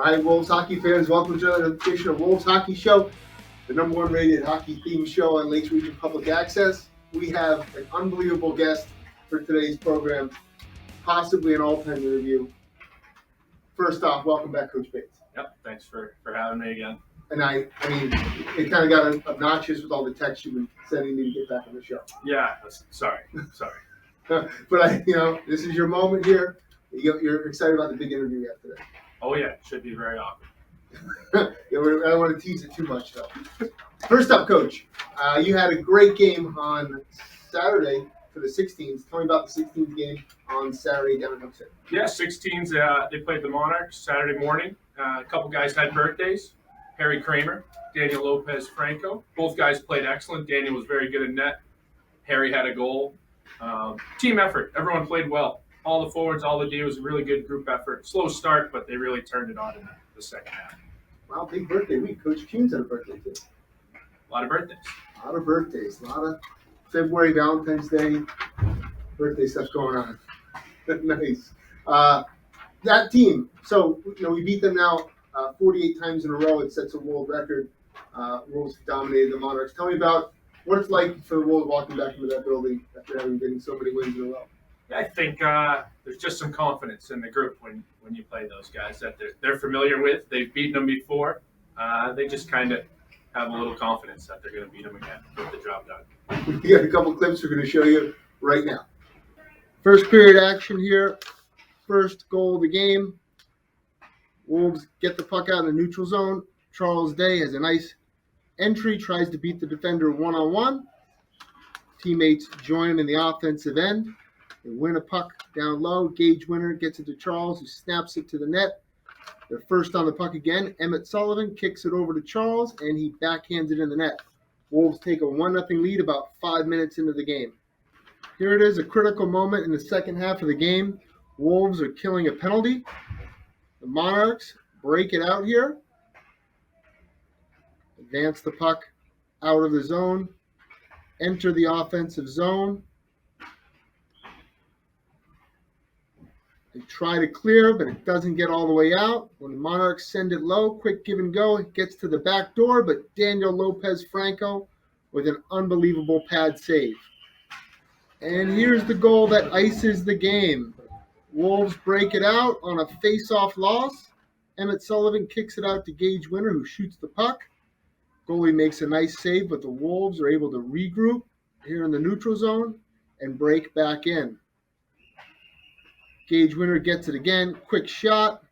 right, Wolves hockey fans, welcome to another edition of Wolves Hockey Show, the number one rated hockey themed show on Lakes Region Public Access. We have an unbelievable guest for today's program, possibly an all-time interview. First off, welcome back, Coach Bates. Yep, thanks for having me again. And I mean, it kind of got obnoxious with all the texts you've been sending me to get back on the show. Yeah, sorry. But this is your moment here. You're excited about the big interview you have today. Oh yeah, should be very awkward. I don't want to tease it too much, though. First up, Coach, you had a great game on Saturday for the 16s. Tell me about the 16th game on Saturday down in Hook City. Yeah, 16s, they played the Monarchs Saturday morning. A couple guys had birthdays. Harry Kramer, Daniel Lopez Franco. Both guys played excellent. Daniel was very good in net. Harry had a goal. Team effort. Everyone played well. All the forwards, all the D. It was a really good group effort. Slow start, but they really turned it on in the second half. Wow, big birthday week. Coach Kuhn's had a birthday too. A lot of birthdays. A lot of birthdays. A lot of February, Valentine's Day, birthday stuff going on. Nice. That team. So, we beat them now 48 times in a row. It sets a world record. Wolves dominated the Monarchs. Tell me about what it's like for the Wolves walking back into that building after having getting so many wins in a row. I think there's just some confidence in the group when you play those guys that they're familiar with. They've beaten them before. They just kind of have a little confidence that they're going to beat them again, get the job done. We got a couple clips we're going to show you right now. First period action here. First goal of the game. Wolves get the puck out in the neutral zone. Charles Day has a nice entry, tries to beat the defender one-on-one. Teammates join him in the offensive end. They win a puck down low. Gage Winter gets it to Charles, who snaps it to the net. They're first on the puck again. Emmett Sullivan kicks it over to Charles, and he backhands it in the net. Wolves take a 1-0 lead about 5 minutes into the game. Here it is, a critical moment in the second half of the game. Wolves are killing a penalty. The Monarchs break it out here. Advance the puck out of the zone. Enter the offensive zone. They try to clear, but it doesn't get all the way out. When the Monarchs send it low, quick give and go, it gets to the back door, but Daniel Lopez Franco with an unbelievable pad save. And here's the goal that ices the game. Wolves break it out on a face-off loss. Emmett Sullivan kicks it out to Gage Winter, who shoots the puck. Goalie makes a nice save, but the Wolves are able to regroup here in the neutral zone and break back in. Gage Winter gets it again. Quick shot.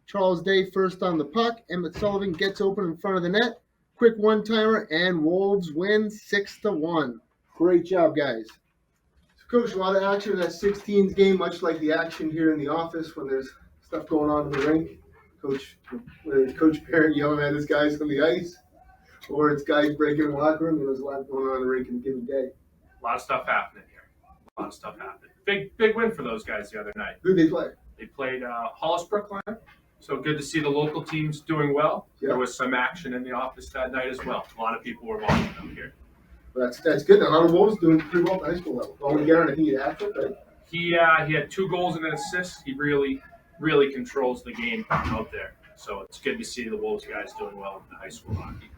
Charles Day first on the puck. Emmett Sullivan gets open in front of the net. Quick one-timer, and Wolves win 6-1. Great job, guys. So, Coach, a lot of action in that 16th game, much like the action here in the office when there's stuff going on in the rink. Whether it's Coach Parent yelling at his guys on the ice, or it's guys breaking in the locker room, there's a lot going on in the rink in a given day. A lot of stuff happening here. A lot of stuff happening. Big win for those guys the other night. Who did they play? They played Hollis Brookline, so good to see the local teams doing well. Yeah. There was some action in the office that night as well. A lot of people were watching them here. Well, that's good. Now, how are the Wolves doing pretty well at the high school level? Owen Guerin, I think he had it, right? He had 2 goals and an assist. He really controls the game out there. So it's good to see the Wolves guys doing well in the high school hockey.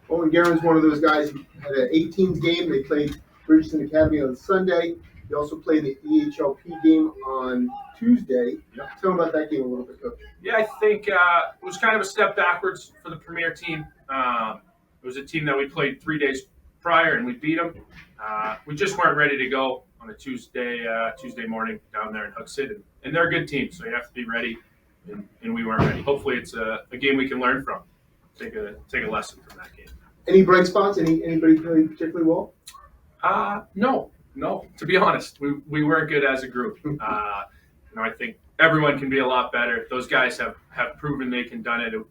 Owen Guerin's one of those guys who had an 18s game. They played Bridgeton Academy on Sunday. He also played the EHLP game on Tuesday. Tell me about that game a little bit, Coach. Yeah, I think it was kind of a step backwards for the Premier team. It was a team that we played 3 days prior, and we beat them. We just weren't ready to go on a Tuesday morning down there in Hook City. And they're a good team, so you have to be ready, and we weren't ready. Hopefully it's a game we can learn from. Take a lesson from that game. Any bright spots? Anybody played particularly well? No. To be honest, we weren't good as a group. I think everyone can be a lot better. Those guys have proven they can do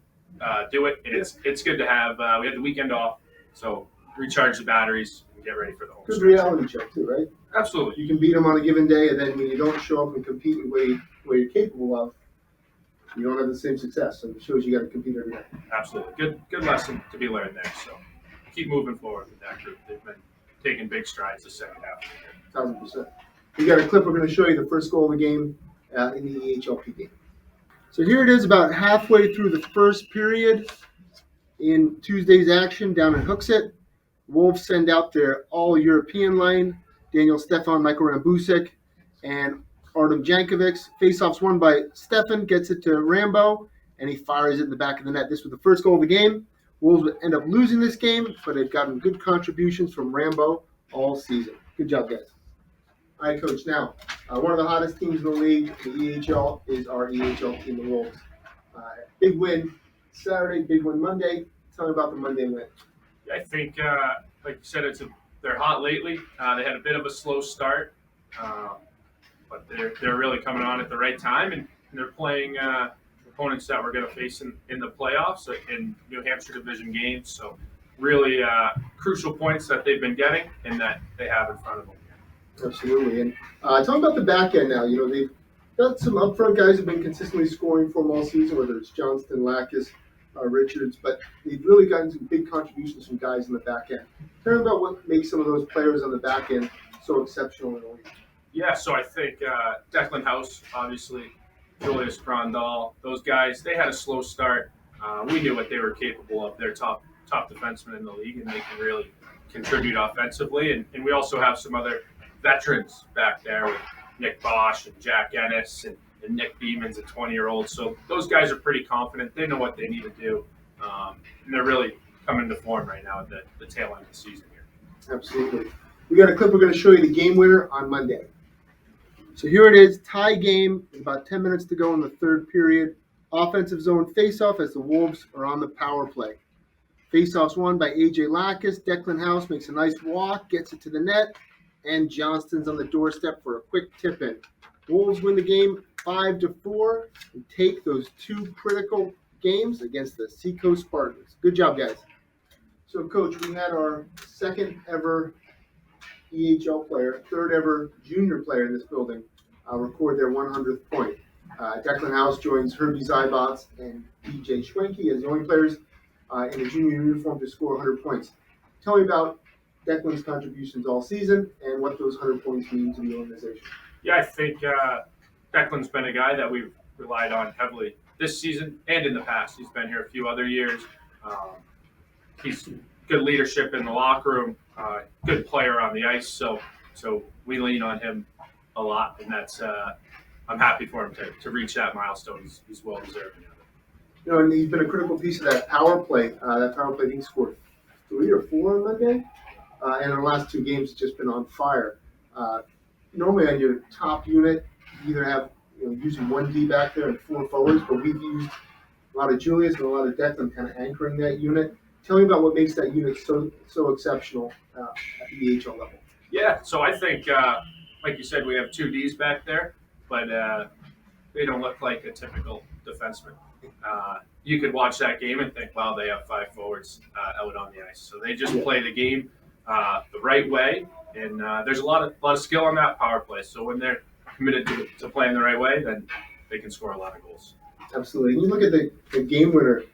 it. And it's good to have. We had the weekend off, so recharge the batteries and get ready for the home Good stretch. reality check too, right? Absolutely. You can beat them on a given day, and then when you don't show up and compete in the way you're capable of, you don't have the same success. So it shows you got to compete every day. Absolutely. Good lesson to be learned there. So keep moving forward with that group. They've been taking big strides the second half of the year. 1,000%. We got a clip. We're going to show you the first goal of the game in the EHLP game. So here it is about halfway through the first period in Tuesday's action down in Hooksett. Wolves send out their all-European line, Daniel Stefan, Michael Rambusek, and Artem Jankovic. Faceoffs won by Stefan, gets it to Rambo, and he fires it in the back of the net. This was the first goal of the game. Wolves would end up losing this game, but they've gotten good contributions from Rambo all season. Good job, guys. All right, Coach. Now, one of the hottest teams in the league, the EHL, is our EHL team, the Wolves. Big win Saturday, big win Monday. Tell me about the Monday win. I think, like you said, they're hot lately. They had a bit of a slow start, but they're really coming on at the right time, and they're playing opponents that we're going to face in the playoffs in New Hampshire division games. So really crucial points that they've been getting and that they have in front of them. Absolutely. And talk about the back end now. They've got some upfront guys who've been consistently scoring for them all season, whether it's Johnston, Lacus, Richards, but they've really gotten some big contributions from guys in the back end. Tell me about what makes some of those players on the back end so exceptional in the league. Yeah, so I think Declan House, obviously, Julius Grandal, those guys, they had a slow start. We knew what they were capable of. They're top defensemen in the league, and they can really contribute offensively. And we also have some other veterans back there with Nick Bosch and Jack Ennis and Nick Beeman's a 20-year-old. So those guys are pretty confident. They know what they need to do. And they're really coming to form right now at the tail end of the season here. Absolutely. We got a clip we're going to show you the game winner on Monday. So here it is, tie game. About 10 minutes to go in the third period. Offensive zone faceoff as the Wolves are on the power play. Faceoffs won by A.J. Lacus. Declan House makes a nice walk, gets it to the net, and Johnston's on the doorstep for a quick tip-in. Wolves win the game 5-4 and take those two critical games against the Seacoast Spartans. Good job, guys. So, Coach, we had our second ever EHL player, third ever junior player in this building record their 100th point. Declan House joins Herbie Zybots and DJ Schwenke as the only players in a junior uniform to score 100 points. Tell me about Declan's contributions all season and what those 100 points mean to the organization. Yeah, I think Declan's been a guy that we've relied on heavily this season and in the past. He's been here a few other years. He's good leadership in the locker room, good player on the ice. So we lean on him a lot, and that's I'm happy for him to reach that milestone. He's well deserved. And he's been a critical piece of that power play. That power play, I think, scored 3 or 4 on Monday, and in the last 2 games, it's just been on fire. Normally, on your top unit, you either have using 1 D back there and 4 forwards, but we've used a lot of Julius and a lot of Declan kind of anchoring that unit. Tell me about what makes that unit so exceptional at the EHL level. Yeah, so I think, like you said, we have 2 Ds back there, but they don't look like a typical defenseman. You could watch that game and think, wow, they have 5 forwards out on the ice. So they just play the game the right way, and there's a lot of skill on that power play. So when they're committed to playing the right way, then they can score a lot of goals. Absolutely. And you look at the game winner,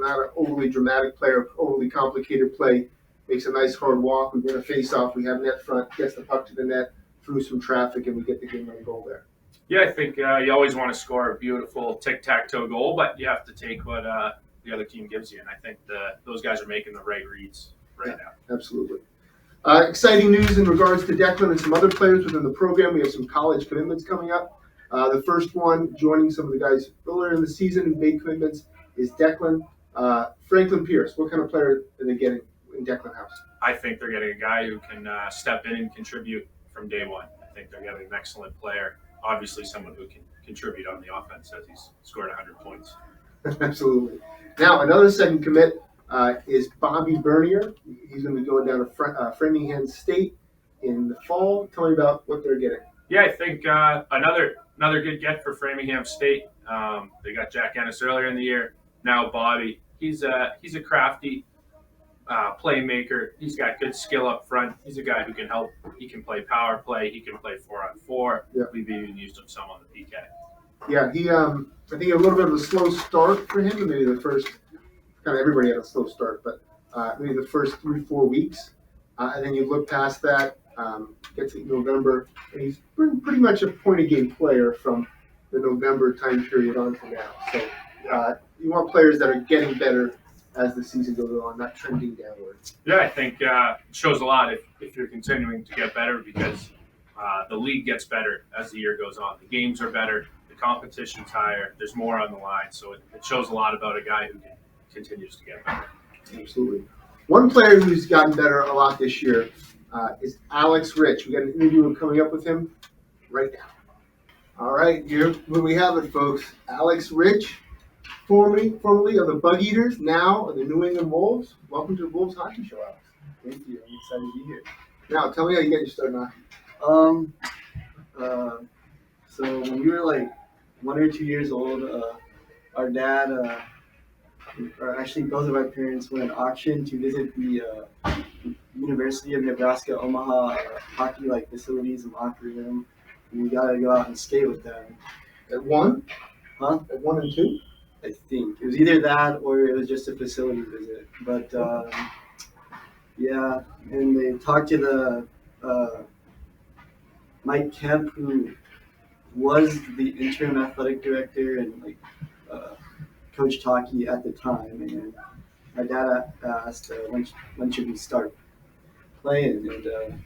not an overly dramatic player, overly complicated play, makes a nice hard walk. We win a face-off. We have net front, gets the puck to the net through some traffic, and we get the game-winning goal there. Yeah, I think you always want to score a beautiful tic-tac-toe goal, but you have to take what the other team gives you. And I think those guys are making the right reads right now. Absolutely. Exciting news in regards to Declan and some other players within the program. We have some college commitments coming up. The first one, joining some of the guys earlier in the season who made commitments, is Declan. Franklin Pierce, what kind of player are they getting in Declan House? I think they're getting a guy who can step in and contribute from day one. I think they're getting an excellent player. Obviously, someone who can contribute on the offense as he's scored 100 points. Absolutely. Now, another second commit is Bobby Bernier. He's going to be going down to Framingham State in the fall. Tell me about what they're getting. Yeah, I think another good get for Framingham State. They got Jack Ennis earlier in the year. Now Bobby. He's a crafty playmaker. He's got good skill up front. He's a guy who can help. He can play power play. He can play 4-on-4. Yeah. We've even used him some on the PK. Yeah, he. I think a little bit of a slow start for him. Maybe the first, kind of everybody had a slow start, but maybe the first 3-4 weeks, and then you look past that, get to November, and he's pretty much a point-a-game player from the November time period on to now. So you want players that are getting better as the season goes on, not trending downward. Yeah, I think it shows a lot if you're continuing to get better because the league gets better as the year goes on. The games are better, the competition's higher, there's more on the line. So it shows a lot about a guy who continues to get better. Absolutely. One player who's gotten better a lot this year is Alex Rich. We got an interview coming up with him right now. All right, here we have it, folks. Alex Rich, formerly of the Bug Eaters, now of the New England Wolves. Welcome to the Wolves Hockey Show, Alex. Thank you. I'm excited to be here. Now, tell me how you got your start in hockey. So when we were like 1 or 2 years old, our dad, or actually both of our parents, went on auction to visit the University of Nebraska Omaha hockey facilities and locker room. And we got to go out and skate with them. At one? Huh? At 1 and 2? I think it was either that or it was just a facility visit. But yeah, and they talked to the Mike Kemp, who was the interim athletic director and coached hockey at the time. And my dad asked when should we start playing, and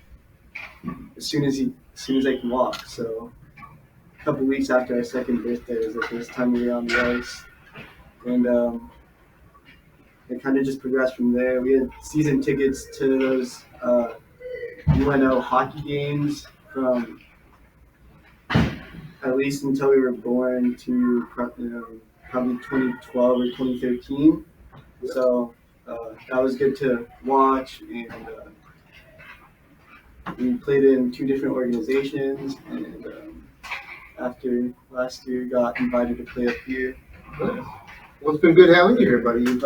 as soon as I can walk. So a couple weeks after our second birthday was the first time we were on the ice, and it kind of just progressed from there. We had season tickets to those UNO hockey games from at least until we were born to probably 2012 or 2013. So that was good to watch, and we played in 2 different organizations, and after last year got invited to play up here. Well, it's been good having you here, buddy. You've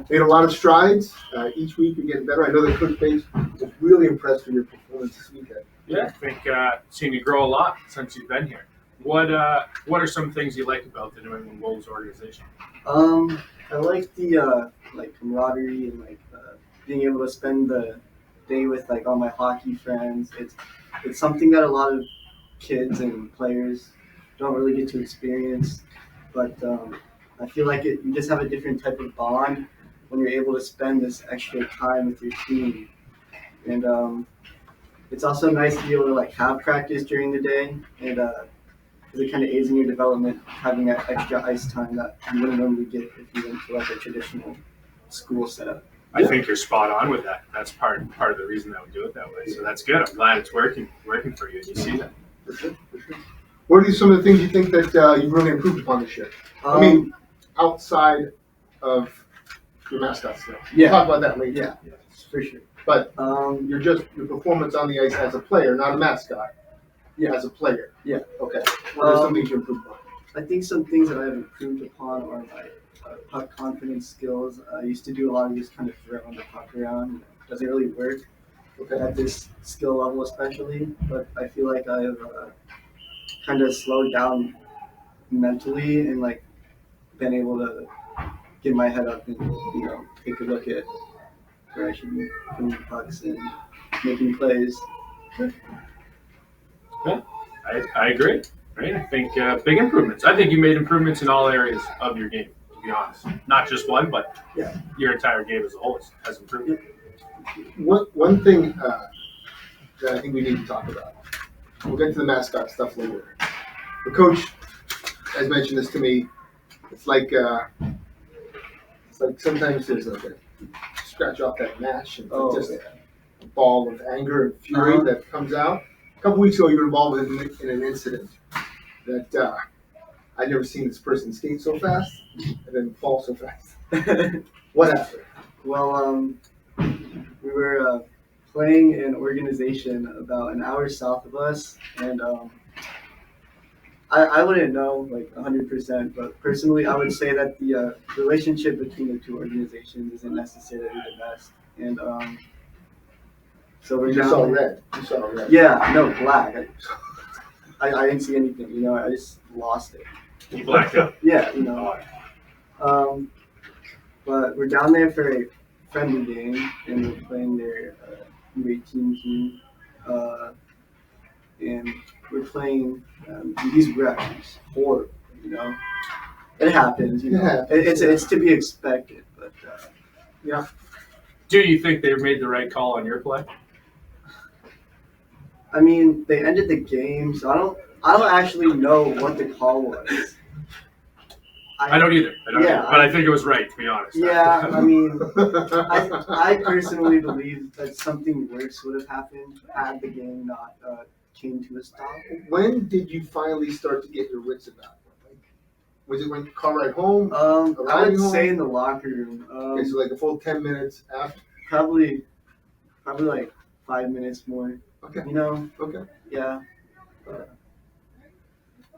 made a lot of strides. Each week you're getting better. I know that Coach Bates was really impressed with your performance this weekend. Yeah, I think seen you grow a lot since you've been here. What are some things you like about the New England Wolves organization? I like the camaraderie and being able to spend the day with all my hockey friends. It's something that a lot of kids and players don't really get to experience, but I feel like you just have a different type of bond when you're able to spend this extra time with your team. And it's also nice to be able to have practice during the day, and because it kind of aids in your development, having that extra ice time that you wouldn't normally get if you went to a traditional school setup. I think you're spot on with that. That's part of the reason that we do it that way. So that's good. I'm glad it's working for you, and you see that. For sure. What are some of the things you think that you've really improved upon this year? I mean, outside of your mascot stuff. Yeah. We'll talk about that later. Yeah, for sure. But your performance on the ice as a player, not a mascot. Yeah, as a player. Yeah. Okay. What are some things you improved upon? I think some things that I've improved upon are my puck confidence skills. I used to do a lot of just kind of throwing the puck around. It doesn't really work at this skill level especially, but I feel like I've kind of slowed down mentally and been able to get my head up and take a look at where I should be putting the pucks and making plays. Yeah, I agree. Right? I think big improvements. I think you made improvements in all areas of your game, to be honest. Not just one, but your entire game as a whole has improved. One thing that I think we need to talk about. We'll get to the mascot stuff later. The coach has mentioned this to me. It's like sometimes there's a scratch off that mash and just a ball of anger and fury that comes out. A couple weeks ago, you were involved in an incident that I'd never seen this person skate so fast and then fall so fast. What happened? Well, we were playing an organization about an hour south of us, and I wouldn't know 100%, but personally, I would say that the relationship between the 2 organizations isn't necessarily the best, and so we're You saw red. Yeah, no, black. I didn't see anything, I just lost it. You blacked out. Yeah, but we're down there for a friendly game, and we're playing their U18 team, and we're playing these reps horrible. You know, it happens. You know, Yeah. it's to be expected. But Yeah. Do you think they made the right call on your play? I mean, they ended the game, so I don't actually know what the call was. I don't either. Yeah, but I think it was right, to be honest. Yeah, I mean, I personally believe that something worse would have happened had the game not came to a stop. When did you finally start to get your wits about it? Like, was it when car ride home? I Arriving would say home? in the locker room. Okay, so like a full 10 minutes after. Probably like 5 minutes more. Okay. You know? Okay. Yeah.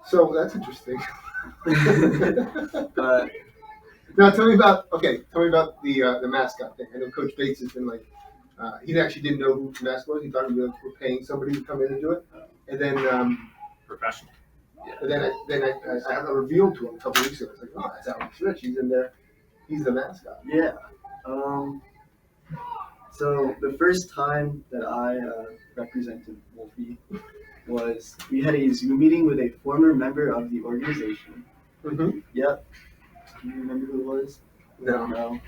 So that's interesting. But Now tell me about the mascot thing. I know Coach Bates has been like he actually didn't know who the mascot was. He thought we were paying somebody to come in and do it, and then Professional. I had a reveal to him a couple weeks ago. It's like, oh, that's Alex Rich. He's in there. He's the mascot. yeah. So the first time that I represented Wolfie was we had a Zoom meeting with a former member of the organization. Mm-hmm. Yep. Do you remember who it was? No. No.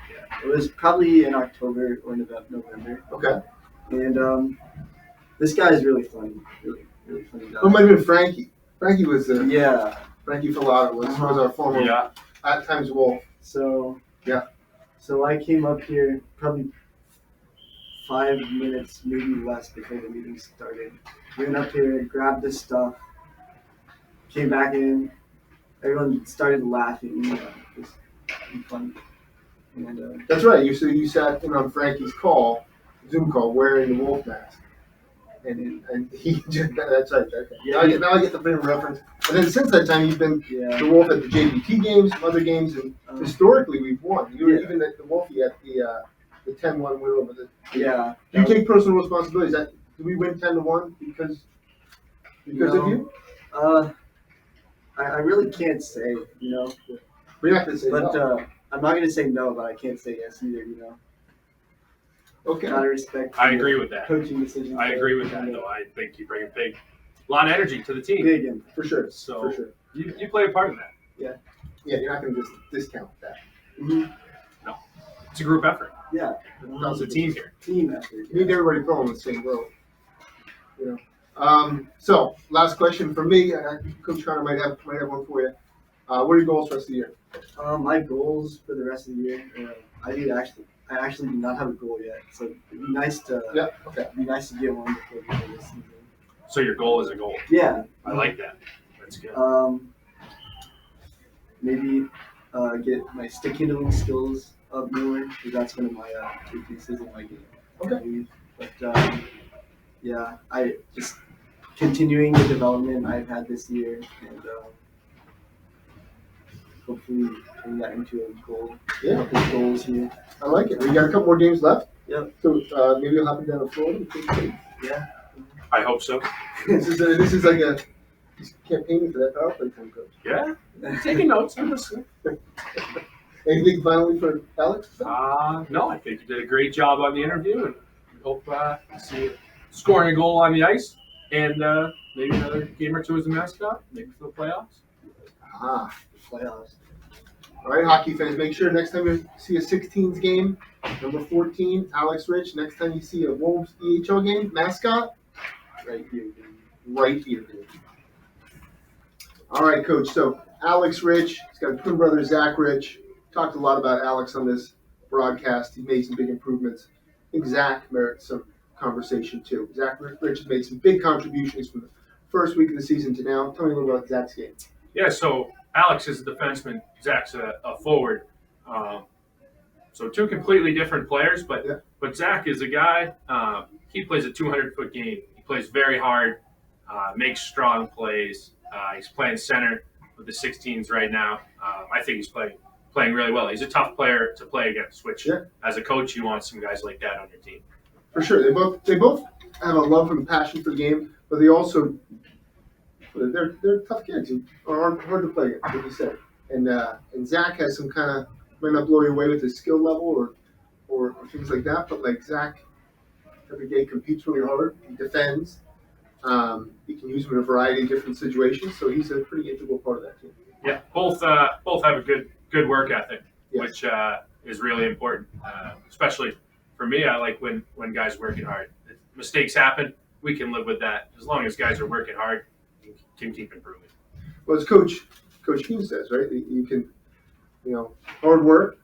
It was probably in October or November. Okay. And this guy is really funny. Really funny guy. It might have been Frankie. Frankie was Yeah. Frankie Filato was our former Yeah. at times Wolf. So Yeah. So I came up here probably 5 minutes, maybe less, before the meeting started. Went up here, grabbed this stuff, came back in. Everyone started laughing. Just fun. And That's right. You sat in on Frankie's Zoom call, wearing the Wolf mask, and he just that's right. Okay. Yeah. Now I get the frame of reference. And then since that time, you've been yeah. the Wolf at the JBT games, some other games, and historically we've won. You were Yeah. even at the Wolfie at the 10-1 win over the. Yeah. Do you take personal responsibility? Do we win 10-1 because of you? I really can't say, you know. We're not going to say But no. I'm not gonna say no, but I can't say yes either, you know. Okay. Gotta respect. I agree with that. Coaching decisions. I agree with that, though. I think you bring a lot of energy to the team. Big impact. For sure. So For sure. you play a part in that. Yeah, you're not going to just discount that. Mm-hmm. It's a group effort. Yeah. It's a team here. Team effort. You need everybody pulling in the same road. You know. So last question for me. Coach Connor might have one for you. What are your goals for the rest of the year? My goals for the rest of the year. I actually do not have a goal yet. So it'd be nice to. Yeah. Okay. It'd be nice to get one before the end of the season. So your goal is a goal. Yeah. I like that. That's good. Maybe get my stick handling skills up more, because that's one of my weaknesses in my game. Okay. But yeah, I just continuing the development I've had this year, and hopefully turn that into a goal. Yeah. Goals here. I like it. We got a couple more games left. Yep. So maybe you'll happen down to Florida. Yeah. I hope so. This is like a campaigning for that power play time, Coach. Yeah. Taking notes. I'm listening. Anything finally for Alex? No, I think you did a great job on the interview, and hope to see you scoring a goal on the ice, and maybe another game or two as a mascot, maybe for the playoffs. Playoffs. All right, hockey fans, make sure next time you see a 16s game, number 14, Alex Rich. Next time you see a Wolves EHL game, mascot, Right here. right here. All right, Coach. So Alex Rich, he's got a twin brother, Zach Rich. Talked a lot about Alex on this broadcast. He made some big improvements. I think Zach merits some conversation too. Zach Rich has made some big contributions from the first week of the season to now. Tell me a little about Zach's game. Yeah, so Alex is a defenseman, Zach's a forward. So two completely different players, but Zach is a guy, he plays a 200-foot game. He plays very hard, makes strong plays. He's playing center with the 16s right now. I think he's playing really well. He's a tough player to play against, which as a coach, you want some guys like that on your team. For sure. They both have a love and passion for the game, but they also they're tough kids who are hard to play against, like you said. And Zach has some kind of might not blow you away with his skill level or things like that, but like Zach every day competes really hard. He defends. He can use him in a variety of different situations. So he's a pretty integral part of that team. Yeah, both have a good work ethic, Yes. which is really important. Especially for me, I like when guys are working hard. If mistakes happen, we can live with that as long as guys are working hard. You can keep improving. Well, as Coach Keane says, right? You can, hard work.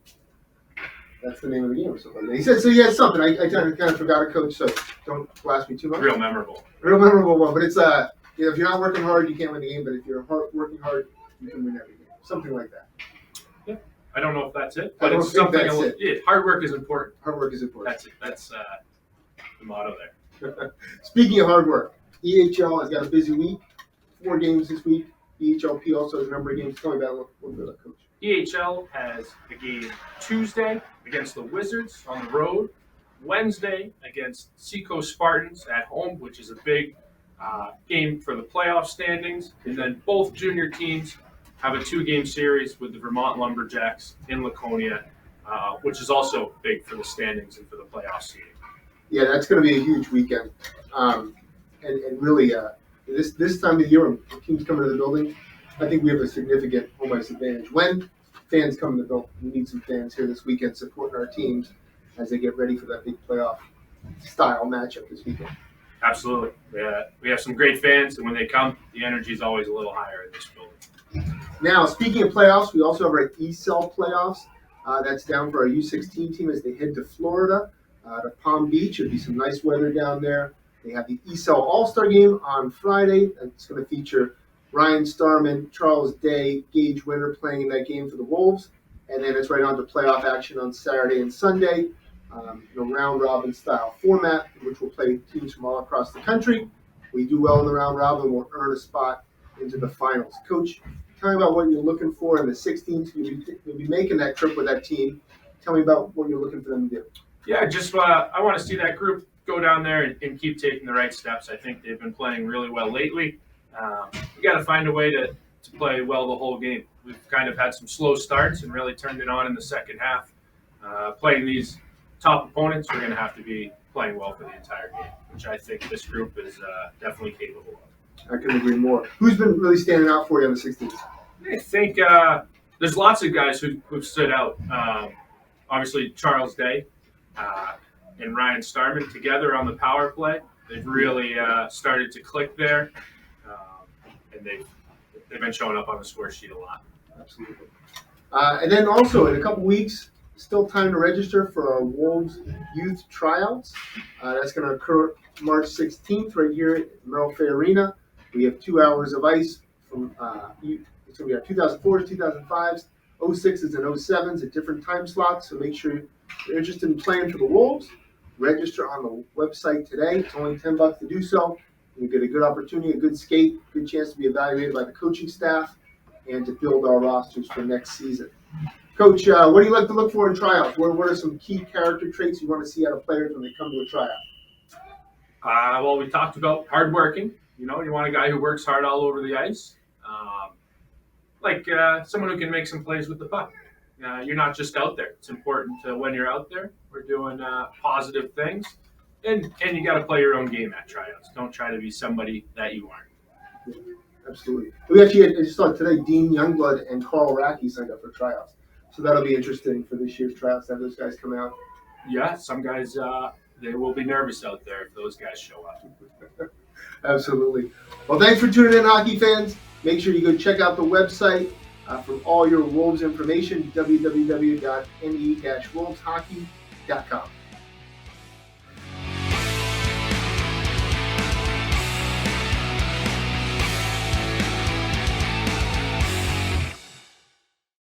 That's the name of the game or something like that. He said, so he has something. I kind of forgot it, Coach, so don't blast me too much. Real memorable. Real memorable one. But it's, if you're not working hard, you can't win the game. But if you're working hard, you can win every game. Something like that. Yeah. I don't know if that's it, I but don't it's think something. that's it. Yeah, hard work is important. Hard work is important. That's it. That's the motto there. Speaking of hard work, EHL has got a busy week. 4 games this week. EHLP also has a number of games. Tell me about it a little bit, Coach. EHL has a game Tuesday against the Wizards on the road, Wednesday against Seacoast Spartans at home, which is a big game for the playoff standings, and then both junior teams have a 2-game series with the Vermont Lumberjacks in Laconia, which is also big for the standings and for the playoff seeding. Yeah, that's going to be a huge weekend. And really, this time of the year when teams come into the building, I think we have a significant home ice advantage. When fans come to the building, we need some fans here this weekend supporting our teams as they get ready for that big playoff style matchup this weekend. Absolutely. We have some great fans, and when they come, the energy is always a little higher in this building. Now, speaking of playoffs, we also have our ESL playoffs. That's down for our U16 team as they head to Florida, to Palm Beach. It'll be some nice weather down there. They have the ESL All-Star Game on Friday. It's going to feature Ryan Starman, Charles Day, Gage Winter playing in that game for the Wolves. And then it's right on to playoff action on Saturday and Sunday. Round-robin style format, which will play teams from all across the country. We do well in the round-robin, we'll earn a spot into the finals. Coach, tell me about what you're looking for in the 16th. You'll be making that trip with that team. Tell me about what you're looking for them to do. Yeah, I want to see that group go down there and keep taking the right steps. I think they've been playing really well lately. We got to find a way to play well the whole game. We've kind of had some slow starts and really turned it on in the second half. Playing these top opponents, we're going to have to be playing well for the entire game, which I think this group is definitely capable of. I couldn't agree more. Who's been really standing out for you on the 16th? I think there's lots of guys who've stood out. Obviously, Charles Day and Ryan Starman together on the power play. They've really started to click there, and they've been showing up on the score sheet a lot. Absolutely. And then also in a couple weeks, still time to register for our Wolves Youth Tryouts. That's going to occur March 16th right here at Merrill Fay Arena. We have 2 hours of ice from it's going to be our 2004s, 2005s, 06s, and 07s at different time slots. So make sure you're interested in playing for the Wolves. Register on the website today. It's only $10 to do so. You get a good opportunity, a good skate, good chance to be evaluated by the coaching staff, and to build our rosters for next season. Coach, what do you like to look for in tryouts? What are some key character traits you want to see out of players when they come to a tryout? Well, we talked about hardworking. You want a guy who works hard all over the ice. Someone who can make some plays with the puck. You're not just out there. It's important when you're out there. We're doing positive things. And you got to play your own game at tryouts. Don't try to be somebody that you aren't. Yeah, absolutely. We actually I just saw today Dean Youngblood and Carl Racky signed up for tryouts. So that'll be interesting for this year's tryouts to have those guys come out. Yeah, some guys, they will be nervous out there if those guys show up. Absolutely. Well, thanks for tuning in, hockey fans. Make sure you go check out the website for all your Wolves information, www.ne-wolveshockey.com.